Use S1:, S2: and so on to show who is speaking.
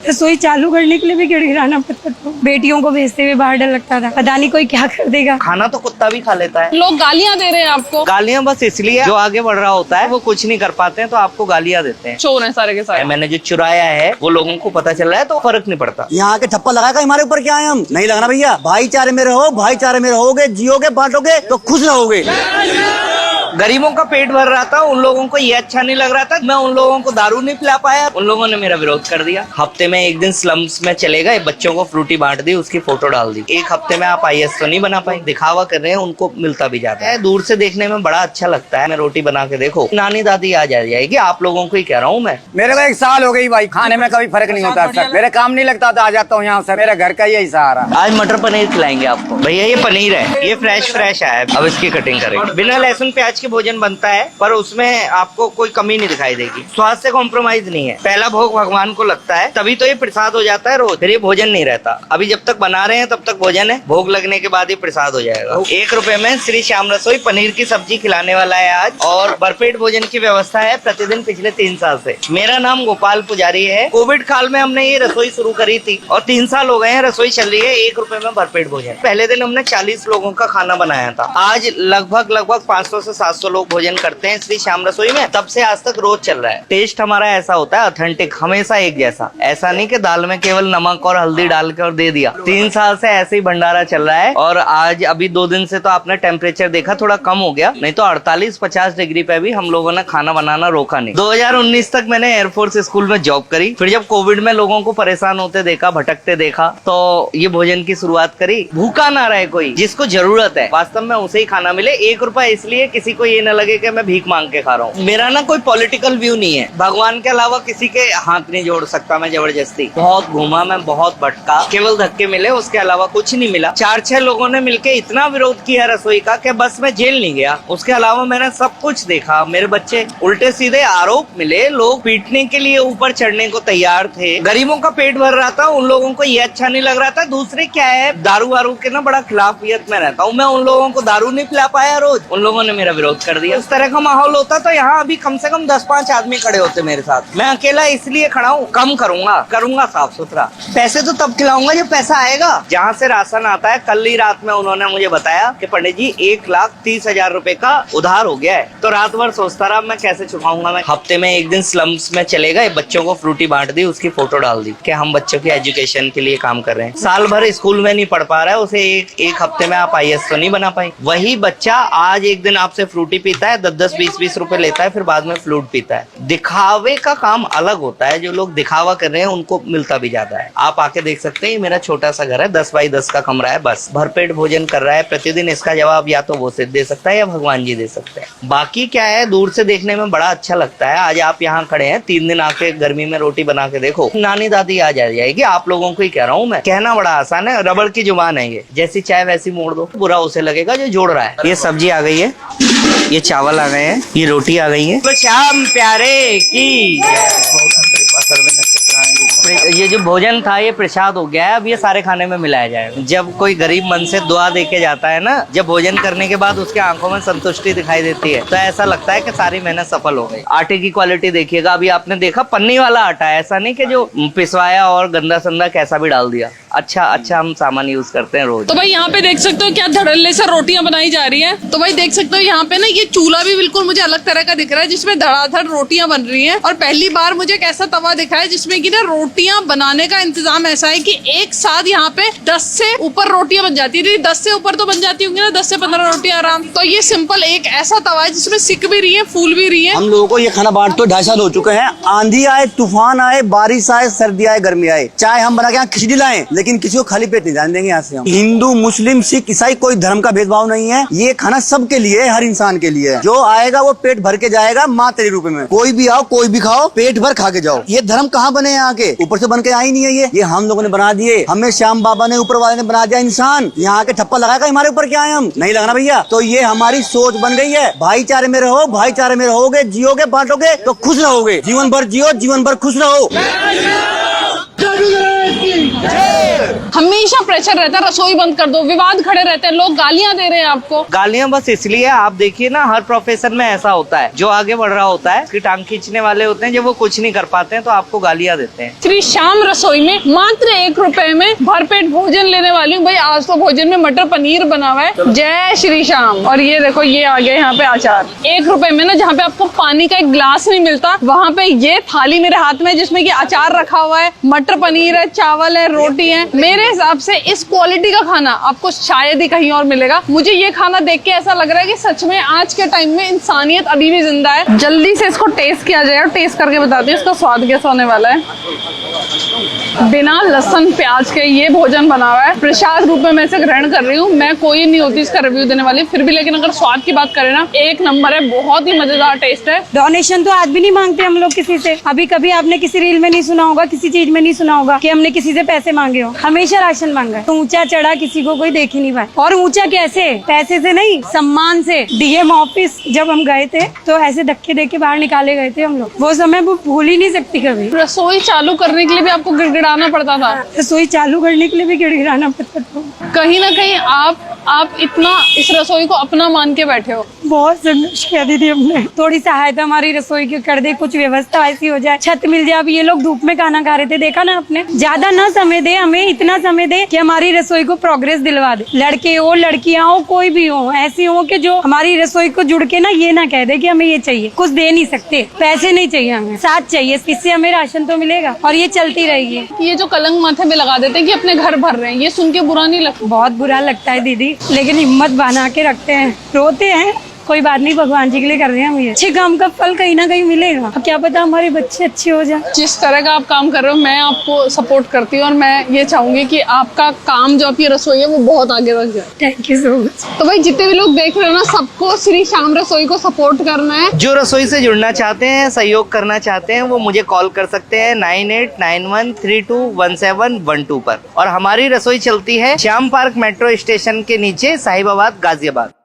S1: रसोई चालू करने के लिए भी गिड़गिड़ाना पड़ता था। बेटियों को भेजते हुए बाहर डर लगता था, पता नहीं कोई क्या कर देगा।
S2: खाना तो कुत्ता भी खा लेता है।
S3: लोग गालियां दे रहे हैं आपको।
S2: गालियां बस इसलिए जो आगे बढ़ रहा होता है वो कुछ नहीं कर पाते हैं तो आपको गालियां देते हैं।
S3: चोर है सारे के सारे।
S2: मैंने जो चुराया है वो लोगों को पता चल रहा है तो फर्क नहीं पड़ता।
S4: यहाँ के ठप्पा लगाएगा हमारे ऊपर क्या है, हम नहीं लगना भैया। भाईचारे में रहो, भाईचारे में रहोगे, जियोगे, बांटोगे तो खुश रहोगे।
S2: गरीबों का पेट भर रहा था, उन लोगों को ये अच्छा नहीं लग रहा था। मैं उन लोगों को दारू नहीं पिला पाया, उन लोगों ने मेरा विरोध कर दिया। हफ्ते में एक दिन स्लम्स में चले गए, बच्चों को फ्रूटी बांट दी, उसकी फोटो डाल दी। एक हफ्ते में आप IAS तो नहीं बना पाए। दिखावा कर रहे हैं, उनको मिलता भी जाता है। दूर से देखने में बड़ा अच्छा लगता है। मैं रोटी बना के देखो, नानी दादी आ जाएगी। आप लोगों को ही कह रहा हूँ मैं।
S5: मेरे को 1 साल हो गई भाई, खाने में कभी फर्क नहीं होता सर। मेरे काम नहीं लगता था, आ जाता हूँ यहाँ से। मेरे घर का यही सहारा।
S2: आज मटर पनीर खिलाएंगे आपको। भैया ये पनीर है, ये फ्रेश आया है। अब इसकी कटिंग करेंगे। बिना लहसुन प्याज के भोजन बनता है, पर उसमें आपको कोई कमी नहीं दिखाई देगी। स्वाद से कॉम्प्रोमाइज नहीं है। पहला भोग भगवान को लगता है, तभी तो ये प्रसाद हो जाता है रोज। फिर ये भोजन नहीं रहता। अभी जब तक बना रहे हैं तब तक भोजन है, भोग लगने के बाद ही प्रसाद हो जाएगा। 1 रुपए में श्री श्याम रसोई पनीर की सब्जी खिलाने वाला है आज, और भरपेट भोजन की व्यवस्था है प्रतिदिन पिछले 3 साल से। मेरा नाम गोपाल पुजारी है। कोविड काल में हमने ये रसोई शुरू करी थी और 3 साल हो गए हैं रसोई चल रही है। 1 रुपए में भरपेट भोजन। पहले दिन हमने 40 लोगों का खाना बनाया था। आज लगभग 500 से 700 लोग भोजन करते हैं श्री श्याम रसोई में। तब से आज तक रोज चल रहा है। टेस्ट हमारा ऐसा होता है ऑथेंटिक, हमेशा एक जैसा। ऐसा नहीं कि दाल में केवल नमक और हल्दी डाल के और दे दिया। 3 साल से ऐसे ही भंडारा चल रहा है। और आज अभी 2 दिन से तो आपने टेम्परेचर देखा थोड़ा कम हो गया, नहीं तो 48-50 डिग्री पे भी हम लोगों ने खाना बनाना रोका नहीं। 2019 तक मैंने एयरफोर्स स्कूल में जॉब करी। फिर जब कोविड में लोगों को परेशान होते देखा, भटकते देखा, तो ये भोजन की शुरुआत करी। भूखा ना रहे कोई, जिसको जरूरत है वास्तव में उसे ही खाना मिले। 1 रुपया इसलिए किसी को ये न लगे कि मैं भीख मांग के खा रहा हूँ। मेरा ना कोई पॉलिटिकल व्यू नहीं है। भगवान के अलावा किसी के हाथ नहीं जोड़ सकता मैं जबरदस्ती। बहुत घूमा मैं, बहुत भटका, केवल धक्के मिले, उसके अलावा कुछ नहीं मिला। 4-6 लोगों ने मिलके इतना विरोध किया रसोई का कि बस मैं जेल नहीं गया। उसके अलावा मैंने सब कुछ देखा। मेरे बच्चे उल्टे सीधे आरोप मिले, लोग पीटने के लिए ऊपर चढ़ने को तैयार थे। गरीबों का पेट भर रहा था, उन लोगों को ये अच्छा नहीं लग रहा था। दूसरे क्या है, दारू वारू के ना बड़ा खिलाफियत में रहता हूँ मैं। उन लोगों को दारू नहीं पिला पाया रोज, उन लोगों ने मेरा विरोध कर दिया। उस तरह का माहौल होता तो यहाँ अभी कम से कम 10-5 आदमी खड़े होते मेरे साथ। मैं अकेला इसलिए खड़ा हूँ। कम करूंगा साफ सुथरा। पैसे तो तब खिलाऊंगा जब पैसा आएगा। जहाँ से राशन आता है, कल ही रात में उन्होंने मुझे बताया कि पंडित जी 1,30,000 रुपए का उधार हो गया है। तो रात भर सोचता रहा मैं कैसे चुकाऊंगा। मैं हफ्ते में एक दिन स्लम्स में चले गए, बच्चों को फ्रूटी बांट दी, उसकी फोटो डाल दी कि हम बच्चों की एजुकेशन के लिए काम कर रहे हैं। साल भर स्कूल में नहीं पढ़ पा रहा है, उसे एक हफ्ते में आप IAS तो नहीं बना पाए। वही बच्चा आज एक दिन आपसे फ्रूटी पीता है, 10-10, 20-20 रुपए लेता है, फिर बाद में फ्लूट पीता है। दिखावे का काम अलग होता है। जो लोग दिखावा कर रहे हैं उनको मिलता भी ज्यादा है। आप आके देख सकते हैं, मेरा छोटा सा घर है, 10 बाई 10 का कमरा है, बस भरपेट भोजन कर रहा है प्रतिदिन। इसका जवाब या तो वो सिद्ध दे सकता है या भगवान जी दे सकते हैं। बाकी क्या है, दूर से देखने में बड़ा अच्छा लगता है। आज आप यहाँ खड़े हैं, 3 दिन आके गर्मी में रोटी बना के देखो, नानी दादी आ जाएगी। आप लोगों को ही कह रहा हूँ मैं। कहना बड़ा आसान है, रबड़ की जुबान है ये। जैसी चाय वैसी मोड़ दो, बुरा उसे लगेगा जो जोड़ रहा है। ये सब्जी आ गई है, ये चावल आ गए हैं, ये रोटी आ गई है। तो श्याम प्यारे की ये जो भोजन था ये प्रसाद हो गया है। अब ये सारे खाने में मिलाया जाएगा। जब कोई गरीब मन से दुआ दे के जाता है ना, जब भोजन करने के बाद उसके आंखों में संतुष्टि दिखाई देती है, तो ऐसा लगता है कि सारी मेहनत सफल हो गई। आटे की क्वालिटी देखिएगा। अभी आपने देखा पन्नी वाला आटा है, ऐसा नहीं कि जो पिसवाया और गंदा संदा कैसा भी डाल दिया। अच्छा हम सामान यूज करते हैं रोज।
S3: तो भाई यहाँ पे देख सकते हो क्या धड़ल्ले से रोटियां बनाई जा रही हैं। तो भाई देख सकते हो यहाँ पे ना ये चूल्हा भी बिल्कुल मुझे अलग तरह का दिख रहा है, जिसमें धड़ाधड़ रोटियां बन रही हैं। और पहली बार मुझे एक ऐसा तवा दिखा है जिसमें कि ना रोटियां बनाने का इंतजाम ऐसा है कि एक साथ यहाँ पे 10 से ऊपर रोटियां बन जाती है। 10 से ऊपर तो बन जाती होंगी ना, 10 से 15 रोटियां आराम। तो ये सिंपल एक ऐसा तवा है जिसमें सिक भी रही है, फूल भी रही है।
S4: हम लोगों को ये खाना बांटते तो 2.5 साल हो चुके हैं। आंधी आए, तूफान आए, बारिश आए, सर्दी आए, गर्मी आए, चाहे हम बना के यहाँ खिचड़ी लाएं, लेकिन किसी को खाली पेट नहीं जाने देंगे यहाँ से हम। हिंदू, मुस्लिम, सिख, ईसाई, कोई धर्म का भेदभाव नहीं है। ये खाना सबके लिए है, हर इंसान के लिए है। जो आएगा वो पेट भर के जाएगा माँ तेरे रूप में। कोई भी आओ, कोई भी खाओ, पेट भर खा के जाओ। ये धर्म कहाँ बने यहाँ के? ऊपर से बन के आई नहीं है ये हम लोगों ने बना दिए। हमें श्याम बाबा ने, ऊपर वाले ने बना दिया इंसान। यहाँ के ठप्पा लगाएगा हमारे ऊपर क्या है, हम नहीं लगना भैया। तो ये हमारी सोच बन गई है। भाईचारे में रहो, भाईचारे में रहोगे, जियोगे, बांटोगे तो खुश रहोगे। जीवन भर जियो, जीवन भर खुश रहो।
S3: हमेशा प्रेशर रहता है रसोई बंद कर दो, विवाद खड़े रहते हैं, लोग गालियां दे रहे हैं आपको।
S2: गालियां बस इसलिए, आप देखिए ना, हर प्रोफेशन में ऐसा होता है, जो आगे बढ़ रहा होता है उसकी टांग खींचने वाले होते हैं, जब वो कुछ नहीं कर पाते हैं तो आपको गालियां देते हैं।
S3: श्री श्याम रसोई में मात्र 1 रुपए में भरपेट भोजन लेने वाली हूँ। भाई आज तो भोजन में मटर पनीर बना हुआ है, जय श्री श्याम। और ये देखो, ये आ गया यहाँ पे अचार। 1 रुपए में ना, जहाँ पे आपको पानी का एक गिलास नहीं मिलता, वहाँ पे ये थाली मेरे हाथ में जिसमें कि अचार रखा हुआ है, मटर पनीर है, चावल है, रोटी है। मेरे हिसाब से इस क्वालिटी का खाना आपको शायद ही कहीं और मिलेगा। मुझे ये खाना देख के ऐसा लग रहा है कि सच में आज के टाइम में इंसानियत अभी भी जिंदा है। जल्दी से इसको टेस्ट किया जाए और टेस्ट करके बताती हूँ इसका स्वाद कैसा होने वाला है। बिना लहसुन प्याज के ये भोजन बना हुआ है, प्रसाद रूप में मैं इसे ग्रहण कर रही हूँ। मैं कोई नहीं होती इसका रिव्यू देने वाली, फिर भी लेकिन अगर स्वाद की बात करें ना, 1 नंबर है, बहुत ही मजेदार टेस्ट है।
S1: डोनेशन तो आज भी नहीं मांगते हम लोग किसी से। अभी कभी आपने किसी रील में नहीं सुना होगा, किसी चीज में नहीं सुना होगा कि हमने किसी से पैसे मांगे हो। हमेशा राशन मांगा है। तो ऊंचा चढ़ा किसी को कोई देख ही नहीं पाया। और ऊंचा कैसे? पैसे से नहीं, सम्मान से। डीएम ऑफिस जब हम गए थे तो ऐसे धक्के दे के बाहर निकाले गए थे हम लोग। वो समय वो भूल ही नहीं सकती कभी।
S3: रसोई चालू करने के लिए भी आपको गिड़गिड़ाना पड़ता था।
S1: रसोई चालू करने के लिए भी गिड़गिड़ाना पड़ता था।
S3: कहीं ना कहीं आप इतना इस रसोई को अपना मान के बैठे हो।
S1: बहुत संघर्ष किया दीदी हमने। थोड़ी सहायता हमारी रसोई की कर दे, कुछ व्यवस्था ऐसी हो जाए, छत मिल जाए। अब ये लोग धूप में खाना खा रहे थे, देखा ना आपने। ज्यादा ना समय दे हमें, इतना समय दे कि हमारी रसोई को प्रोग्रेस दिलवा दे। लड़के हो, लड़कियां हो, कोई भी हो, ऐसी हो कि जो हमारी रसोई को जुड़ के ना ये ना कह दे कि हमें ये चाहिए। कुछ दे नहीं सकते, पैसे नहीं चाहिए, हमें साथ चाहिए। इससे हमें राशन तो मिलेगा और ये चलती रहेगी।
S3: ये जो कलंक माथे पे लगा देते हैं कि अपने घर भर रहे हैं, ये सुन के बुरा नहीं लगता?
S1: बहुत बुरा लगता है दीदी, लेकिन हिम्मत बना के रखते हैं, रोते हैं, कोई बात नहीं, भगवान जी के लिए कर रहे हैं हम। ये अच्छे काम का फल कहीं ना कहीं मिलेगा। अब क्या पता हमारे बच्चे अच्छे हो जाए।
S3: जिस तरह का आप काम कर रहे हो, मैं आपको सपोर्ट करती हूँ और मैं ये चाहूंगी कि आपका काम जो आपकी रसोई है वो बहुत आगे तक जाए।
S1: Thank you so much.
S3: तो भाई जितने भी लोग देख रहे हो ना, सबको श्री श्याम रसोई को सपोर्ट करना है।
S2: जो रसोई से जुड़ना चाहते हैं, सहयोग करना चाहते हैं, वो मुझे कॉल कर सकते हैं 9891321712 पर। और हमारी रसोई चलती है श्याम पार्क मेट्रो स्टेशन के नीचे, साहिबाबाद, गाजियाबाद।